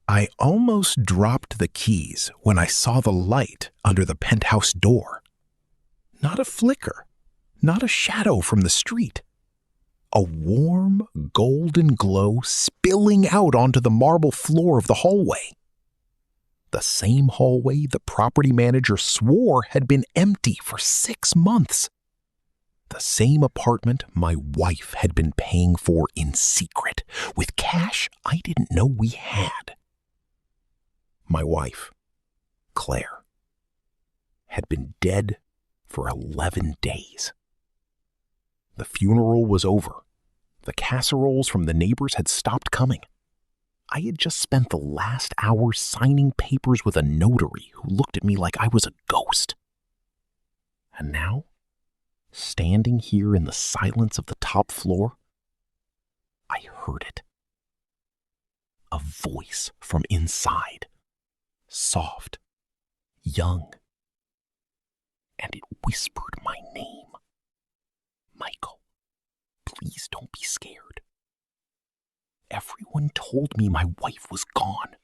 I almost dropped the keys when I saw the light under the penthouse door. Not a flicker, not a shadow from the street. A warm, golden glow spilling out onto the marble floor of the hallway. The same hallway the property manager swore had been empty for 6 months. The same apartment my wife had been paying for in secret, with cash I didn't know we had. My wife, Claire, had been dead for 11 days. The funeral was over. The casseroles from the neighbors had stopped coming. I had just spent the last hour signing papers with a notary who looked at me like I was a ghost. And now, standing here in the silence of the top floor, I heard it. A voice from inside. Soft, young, and it whispered my name. Michael, please don't be scared. Everyone told me my wife was gone.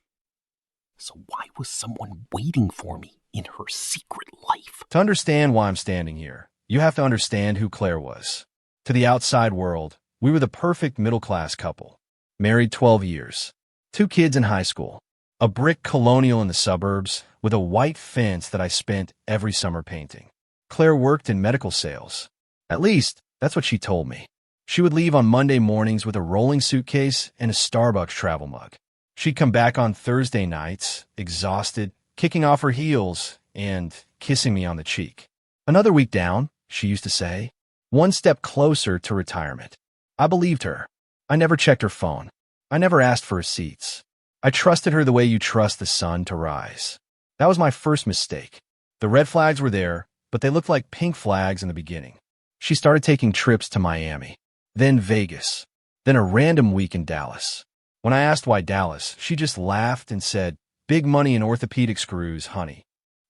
So why was someone waiting for me in her secret life? To understand why I'm standing here, you have to understand who Claire was. To the outside world, we were the perfect middle-class couple. Married 12 years, 2 kids in high school, a brick colonial in the suburbs with a white fence that I spent every summer painting. Claire worked in medical sales. At least, that's what she told me. She would leave on Monday mornings with a rolling suitcase and a Starbucks travel mug. She'd come back on Thursday nights, exhausted, kicking off her heels and kissing me on the cheek. Another week down, she used to say, one step closer to retirement. I believed her. I never checked her phone. I never asked for receipts. I trusted her the way you trust the sun to rise. That was my first mistake. The red flags were there, but they looked like pink flags in the beginning. She started taking trips to Miami, then Vegas, then a random week in Dallas. When I asked why Dallas, she just laughed and said, "Big money in orthopedic screws, honey."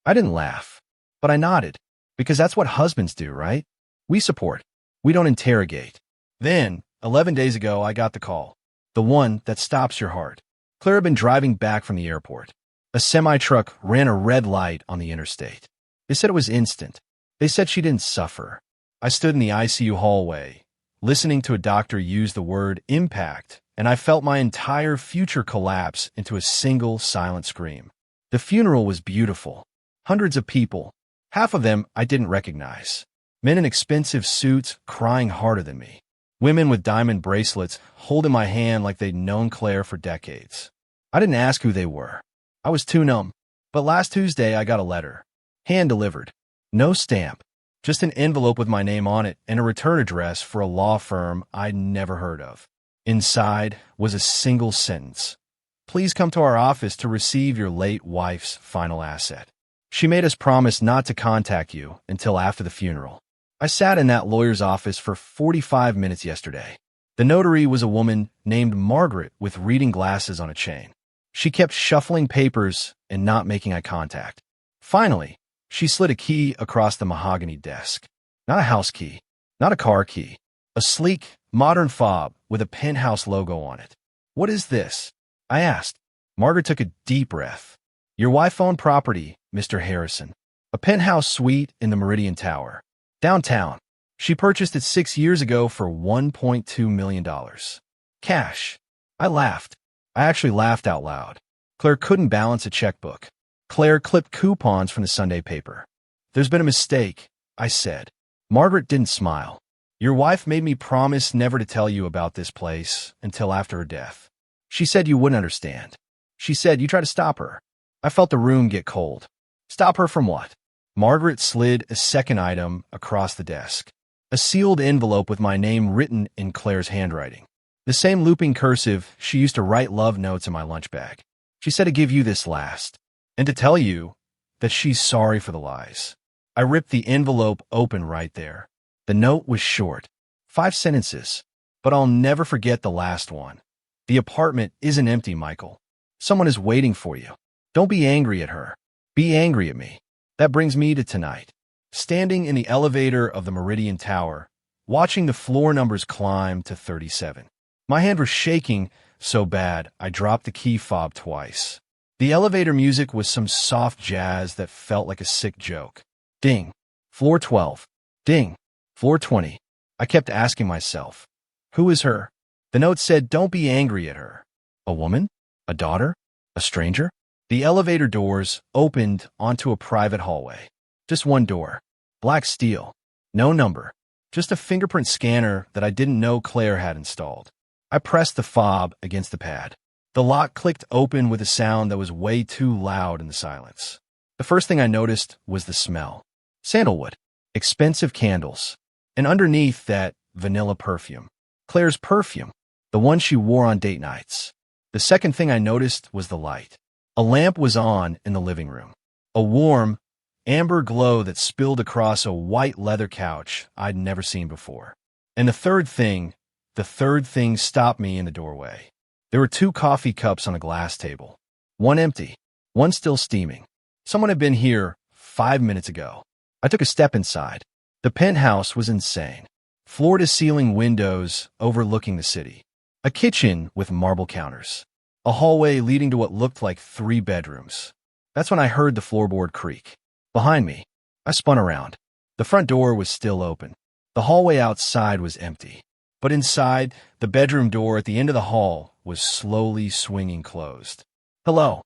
I didn't laugh, but I nodded, because that's what husbands do, right? We support. We don't interrogate. Then, 11 days ago, I got the call. The one that stops your heart. Claire had been driving back from the airport. A semi-truck ran a red light on the interstate. They said it was instant. They said she didn't suffer. I stood in the ICU hallway, listening to a doctor use the word impact, and I felt my entire future collapse into a single silent scream. The funeral was beautiful. Hundreds of people. Half of them I didn't recognize. Men in expensive suits crying harder than me. Women with diamond bracelets holding my hand like they'd known Claire for decades. I didn't ask who they were. I was too numb. But last Tuesday I got a letter. Hand-delivered. No stamp. Just an envelope with my name on it and a return address for a law firm I'd never heard of. Inside was a single sentence. Please come to our office to receive your late wife's final asset. She made us promise not to contact you until after the funeral. I sat in that lawyer's office for 45 minutes yesterday. The notary was a woman named Margaret with reading glasses on a chain. She kept shuffling papers and not making eye contact. Finally, she slid a key across the mahogany desk. Not a house key, not a car key. A sleek, modern fob with a Penthouse logo on it. "What is this?" I asked. Margaret took a deep breath. "Your wife owned property, Mr. Harrison. A penthouse suite in the Meridian Tower. Downtown. She purchased it 6 years ago for $1.2 million. Cash." I laughed. I actually laughed out loud. Claire couldn't balance a checkbook. Claire clipped coupons from the Sunday paper. "There's been a mistake," I said. Margaret didn't smile. "Your wife made me promise never to tell you about this place until after her death. She said you wouldn't understand. She said you tried to stop her." I felt the room get cold. Stop her from what? Margaret slid a second item across the desk. A sealed envelope with my name written in Claire's handwriting. The same looping cursive she used to write love notes in my lunch bag. She said to give you this last, and to tell you that she's sorry for the lies. I ripped the envelope open right there. The note was short, 5 sentences, but I'll never forget the last one. "The apartment isn't empty, Michael. Someone is waiting for you. Don't be angry at her. Be angry at me." That brings me to tonight. Standing in the elevator of the Meridian Tower, watching the floor numbers climb to 37. My hand was shaking so bad I dropped the key fob twice. The elevator music was some soft jazz that felt like a sick joke. Ding. Floor 12. Ding. Floor 20. I kept asking myself, who is her? The note said, don't be angry at her. A woman? A daughter? A stranger? The elevator doors opened onto a private hallway. Just one door. Black steel. No number. Just a fingerprint scanner that I didn't know Claire had installed. I pressed the fob against the pad. The lock clicked open with a sound that was way too loud in the silence. The first thing I noticed was the smell. Sandalwood. Expensive candles. And underneath that, vanilla perfume. Claire's perfume. The one she wore on date nights. The second thing I noticed was the light. A lamp was on in the living room. A warm, amber glow that spilled across a white leather couch I'd never seen before. And the third thing stopped me in the doorway. There were 2 coffee cups on a glass table. One empty, one still steaming. Someone had been here 5 minutes ago. I took a step inside. The penthouse was insane. Floor-to-ceiling windows overlooking the city. A kitchen with marble counters. A hallway leading to what looked like 3 bedrooms. That's when I heard the floorboard creak. Behind me, I spun around. The front door was still open. The hallway outside was empty. But inside, the bedroom door at the end of the hall was slowly swinging closed. Hello.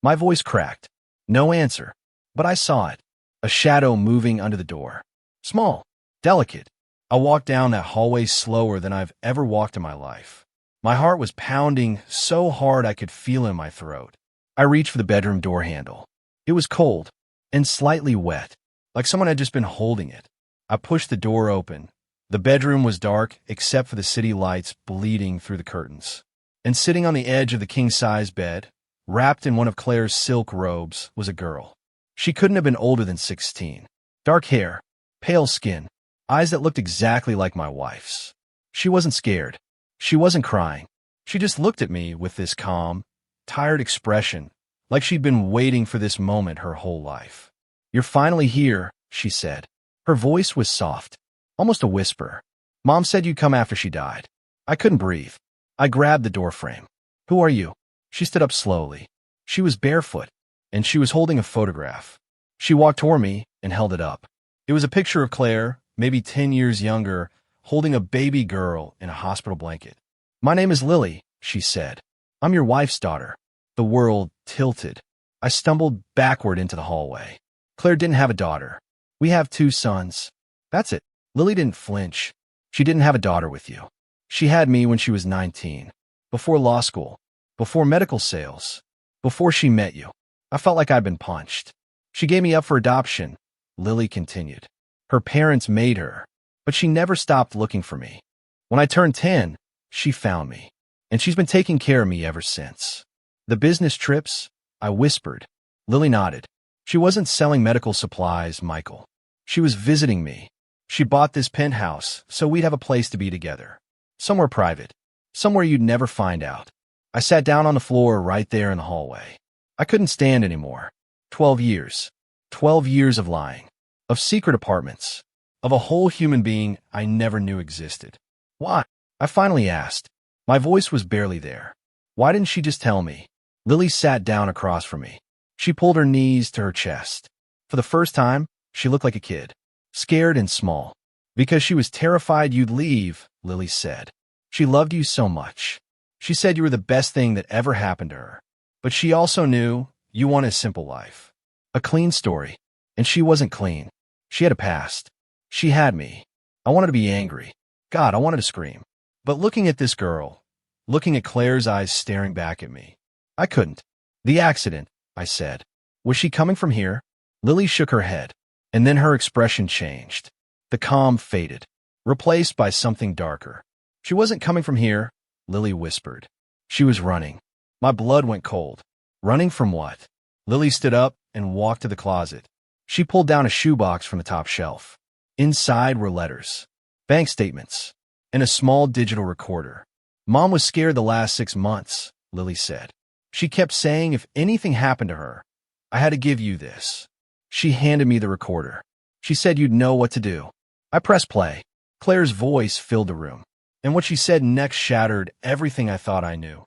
My voice cracked. No answer. But I saw it. A shadow moving under the door. Small. Delicate. I walked down that hallway slower than I've ever walked in my life. My heart was pounding so hard I could feel it in my throat. I reached for the bedroom door handle. It was cold and slightly wet, like someone had just been holding it. I pushed the door open. The bedroom was dark except for the city lights bleeding through the curtains. And sitting on the edge of the king-size bed, wrapped in one of Claire's silk robes, was a girl. She couldn't have been older than 16. Dark hair, pale skin, eyes that looked exactly like my wife's. She wasn't scared. She wasn't crying. She just looked at me with this calm, tired expression, like she'd been waiting for this moment her whole life. You're finally here, she said. Her voice was soft, almost a whisper. Mom said you'd come after she died. I couldn't breathe. I grabbed the doorframe. Who are you? She stood up slowly. She was barefoot, and she was holding a photograph. She walked toward me and held it up. It was a picture of Claire, maybe 10 years younger, holding a baby girl in a hospital blanket. My name is Lily, she said. I'm your wife's daughter. The world tilted. I stumbled backward into the hallway. Claire didn't have a daughter. We have 2 sons. That's it. Lily didn't flinch. She didn't have a daughter with you. She had me when she was 19. Before law school. Before medical sales. Before she met you. I felt like I'd been punched. She gave me up for adoption, Lily continued. Her parents made her, but she never stopped looking for me. When I turned 10, she found me, and she's been taking care of me ever since. The business trips, I whispered. Lily nodded. She wasn't selling medical supplies, Michael. She was visiting me. She bought this penthouse so we'd have a place to be together. Somewhere private. Somewhere you'd never find out. I sat down on the floor right there in the hallway. I couldn't stand anymore. 12 years. 12 years of lying. Of secret apartments. Of a whole human being I never knew existed. Why? I finally asked. My voice was barely there. Why didn't she just tell me? Lily sat down across from me. She pulled her knees to her chest. For the first time, she looked like a kid. Scared and small. Because she was terrified you'd leave, Lily said. She loved you so much. She said you were the best thing that ever happened to her. But she also knew you wanted a simple life. A clean story. And she wasn't clean. She had a past. She had me. I wanted to be angry. God, I wanted to scream. But looking at this girl, looking at Claire's eyes staring back at me, I couldn't. The accident, I said. Was she coming from here? Lily shook her head, and then her expression changed. The calm faded, replaced by something darker. She wasn't coming from here, Lily whispered. She was running. My blood went cold. Running from what? Lily stood up and walked to the closet. She pulled down a shoebox from the top shelf. Inside were letters, bank statements, and a small digital recorder. Mom was scared the last 6 months, Lily said. She kept saying if anything happened to her, I had to give you this. She handed me the recorder. She said you'd know what to do. I pressed play. Claire's voice filled the room, and what she said next shattered everything I thought I knew.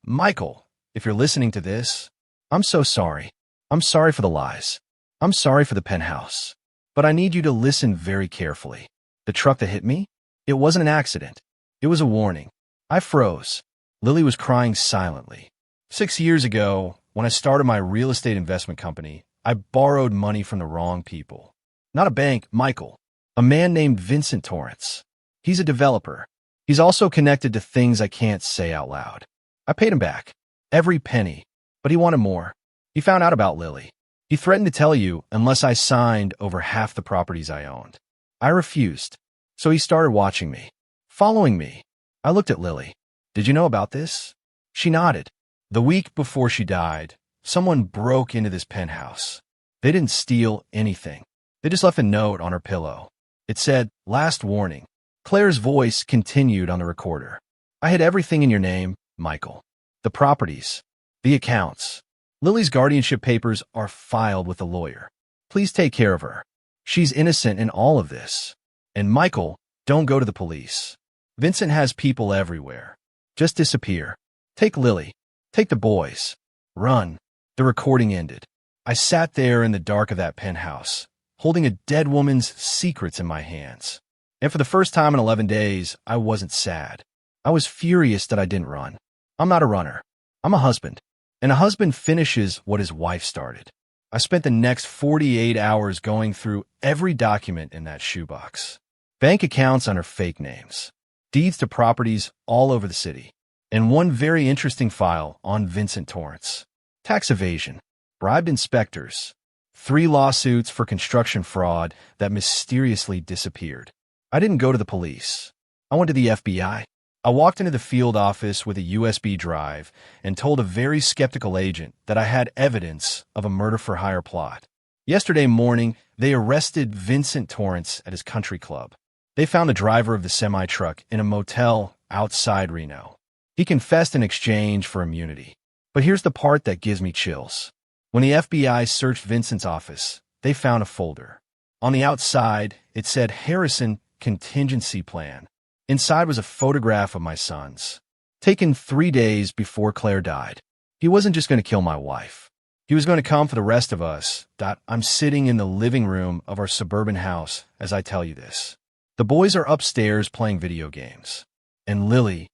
Michael, if you're listening to this, I'm so sorry. I'm sorry for the lies. I'm sorry for the penthouse. But I need you to listen very carefully. The truck that hit me? It wasn't an accident. It was a warning. I froze. Lily was crying silently. 6 years ago, when I started my real estate investment company, I borrowed money from the wrong people. Not a bank, Michael. A man named Vincent Torrance. He's a developer. He's also connected to things I can't say out loud. I paid him back. Every penny. But he wanted more. He found out about Lily. He threatened to tell you unless I signed over half the properties I owned. I refused. So he started watching me. Following me. I looked at Lily. Did you know about this? She nodded. The week before she died, someone broke into this penthouse. They didn't steal anything. They just left a note on her pillow. It said, "Last warning." Claire's voice continued on the recorder. "I had everything in your name, Michael. The properties. The accounts. Lily's guardianship papers are filed with a lawyer. Please take care of her. She's innocent in all of this. And Michael, don't go to the police. Vincent has people everywhere. Just disappear. Take Lily. Take the boys. Run." The recording ended. I sat there in the dark of that penthouse, holding a dead woman's secrets in my hands. And for the first time in 11 days, I wasn't sad. I was furious that I didn't run. I'm not a runner. I'm a husband. And a husband finishes what his wife started. I spent the next 48 hours going through every document in that shoebox. Bank accounts under fake names. Deeds to properties all over the city. And one very interesting file on Vincent Torrance. Tax evasion. Bribed inspectors. 3 lawsuits for construction fraud that mysteriously disappeared. I didn't go to the police. I went to the FBI. I walked into the field office with a USB drive and told a very skeptical agent that I had evidence of a murder-for-hire plot. Yesterday morning, they arrested Vincent Torrance at his country club. They found the driver of the semi-truck in a motel outside Reno. He confessed in exchange for immunity. But here's the part that gives me chills. When the FBI searched Vincent's office, they found a folder. On the outside, it said Harrison Contingency Plan. Inside was a photograph of my sons, taken 3 days before Claire died. He wasn't just going to kill my wife. He was going to come for the rest of us. I'm sitting in the living room of our suburban house as I tell you this. The boys are upstairs playing video games. And Lily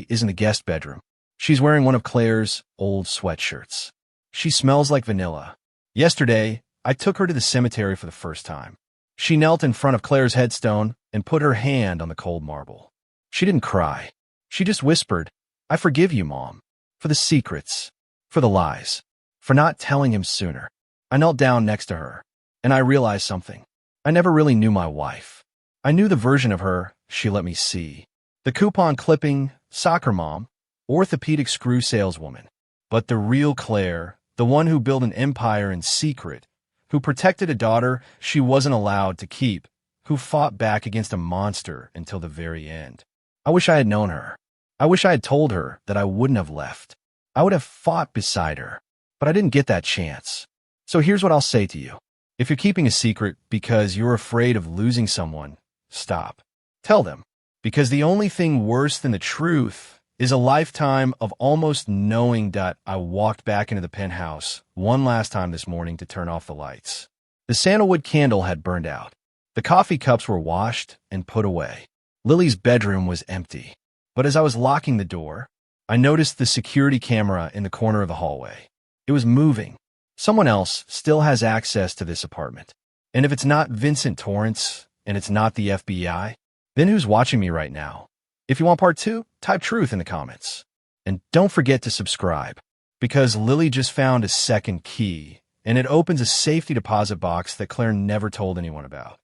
is in the guest bedroom. She's wearing one of Claire's old sweatshirts. She smells like vanilla. Yesterday, I took her to the cemetery for the first time. She knelt in front of Claire's headstone and put her hand on the cold marble. She didn't cry. She just whispered, "I forgive you, Mom, for the secrets, for the lies, for not telling him sooner." I knelt down next to her, and I realized something. I never really knew my wife. I knew the version of her she let me see. The coupon clipping, soccer mom, orthopedic screw saleswoman. But the real Claire, the one who built an empire in secret, who protected a daughter she wasn't allowed to keep, who fought back against a monster until the very end. I wish I had known her. I wish I had told her that I wouldn't have left. I would have fought beside her, but I didn't get that chance. So here's what I'll say to you. If you're keeping a secret because you're afraid of losing someone, stop. Tell them. Because the only thing worse than the truth is a lifetime of almost knowing that I walked back into the penthouse one last time this morning to turn off the lights. The sandalwood candle had burned out. The coffee cups were washed and put away. Lily's bedroom was empty. But as I was locking the door, I noticed the security camera in the corner of the hallway. It was moving. Someone else still has access to this apartment. And if it's not Vincent Torrance and it's not the FBI, then who's watching me right now? If you want part 2, type truth in the comments. And don't forget to subscribe, because Lily just found a second key, and it opens a safety deposit box that Claire never told anyone about.